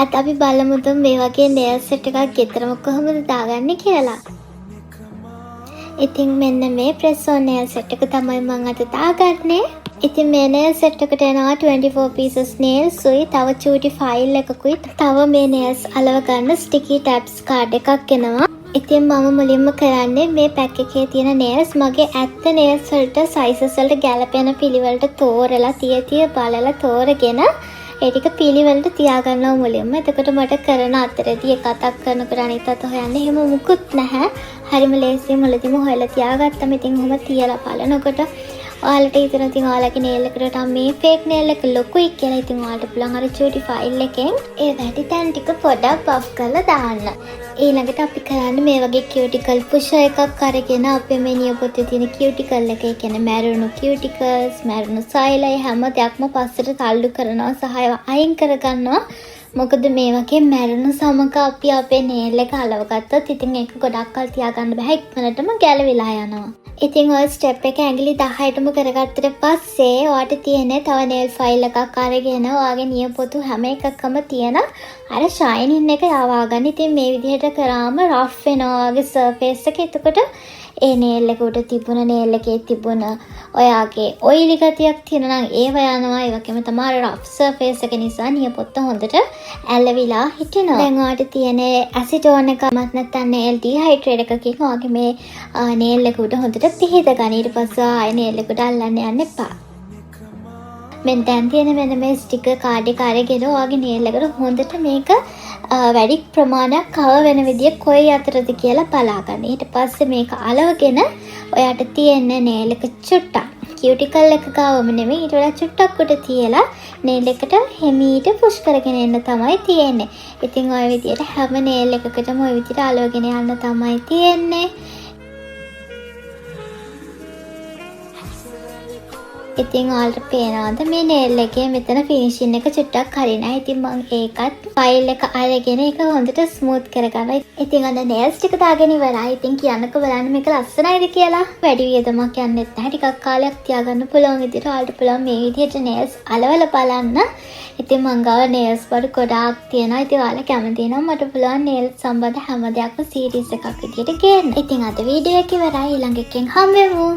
අද අපි බලමු මේ වගේ nail set එකක් ගෙදරම කොහොමද දාගන්නේ කියලා. ඉතින් මෙන්න මේ press on nail set එක තමයි මම අද දාගන්නේ. ඉතින් මේ nail set එකට එනවා 24 pieces nails උයි, තව චූටි file එකකුයි, තව මේ nails අලව ගන්න sticky tabs card එකක් එනවා. ඉතින් මම මුලින්ම කරන්නේ මේ පැක් එකේ තියෙන nails මගේ ඇත්ත nails වලට sizes වලට ගැලපෙන පිළිවෙලට තෝරලා තිය බලලා තෝරගෙන ඒ ටික පිළිවෙලට තියාගන්නවා මුලින්ම. එතකොට මට කරන අතරේදී එක අතක් කරනකොට අනිත් අත හොයන්න එහෙම මුකුත් නැහැ. හරිම ලේසියෙන් මුලදීම හොයලා තියාගත්තම ඉතින් ඔහොම තියලා බලනකොට ඔයාලට හිතෙනවා ඉතින් ඔයාලගේ nail එකට මේ fake nail එක ලොකුයි කියලා. ඉතින් ඔයාලට පුළුවන් අර චූටි file එකෙන් ඒ වැඩි තැන් ටික පොඩක් buff කරලා දාන්න. ඊළඟට අපි කරන්නේ මේ වගේ cuticle pusher එකක් අරගෙන අපේ මේ නියපොත්තේ තියෙන cuticle එක, ඒ කියන්නේ මැරුණු cuticles, මැරුණු සෛලය හැම දෙයක්ම පස්සට තල්ලු කරනවා සහ අයින් කරගන්නවා. මොකද මේ වගේ මැරුණු සමග අපි අපේ nail එක අලව ගත්තොත් ඉතින් ඒක ගොඩක් කල් තියාගන්න බෑ, ඉක්මනටම ගැලවිලා යනවා. ඉතින් ඔය ස්ටෙප් එක ඇඟිලි 10ටම කරගත්තට පස්සේ ඔයාට තියෙන්නේ තව nail file එකක් අරගෙන ඔයාගේ නියපොතු හැම එකකම තියෙන අර shining එක යවා ගන්න. ඉතින් මේ විදිහට කරාම rough වෙනවා ඔයාගේ surface එක. එතකොට ඒ nail එක උඩ තිබුණ nail එකේ තිබුණ ඔයාගේ oily ගතියක් තියෙනවා නම් ඒව යනවා. ඒ වගේම තමයි rough surface එක නිසා නියපොත්ත හොඳට ඇලවිලා හිටිනවා. දැන් ඔයාට තියෙන acetone එකක් නැත්නම් nail dehydrator එකකින් ඔයාගේ මේ nail එක උඩ හොඳට පිහිද ගන්න. ඊට පස්සේ ආයෙ nail එකට අල්ලන්න යන්න එපා. මෙන්න දැන් තියෙන මෙන්න මේ sticker card එක අරගෙන ඔයාගේ nail එකට හොඳට මේක වැඩි ප්‍රමාණයක් cover වෙන විදිය කොයි අතරද කියලා බලාගන්න. ඊට පස්සේ මේක අලවගෙන ඔයාට තියෙන nail එක චුට්ටක් cuticle එක ගාවම නෙමෙයි ඊට වඩා චුට්ටක් උඩ තියලා nail එකට හිමීට push කරගෙන එන්න තමයි තියෙන්නේ. ඉතින් ඔය විදියට හැම nail එකකටම ඔය විදියට අලවගෙන යන්න තමයි තියෙන්නේ. ඉතින් ඔයාලට පේනවද මේ nail එකේ මෙතන finishing එක චුට්ටක් හරි නැහැ. ඉතින් මම ඒකත් file එක අරගෙන ඒක හොඳට smooth කරගන්නවා. ඉතින් අන්න nails ටික දාගෙන ඉවරයි. ඉතින් කියන්නකෝ බලන්න මේක ලස්සනයිද කියලා. වැඩි වියදමක් යන්නෙත් නැහැ. ටිකක් කාලයක් තියාගන්න පුළුවන් විදිහට ඔයාලට පුළුවන් මේ විදිහට nails අලවලා බලන්න. ඉතින් මං ගාව nails වල ගොඩාක් තියෙනවා. ඉතින් ඔයාලා කැමති නම් මට පුළුවන් nails සම්බන්ධ හැම දෙයක්ම series එකක් විදිහට ගේන්න. ඉතින් අද වීඩියෝ එක ඉවරයි. ඊළඟ එකෙන් හම්බෙමු.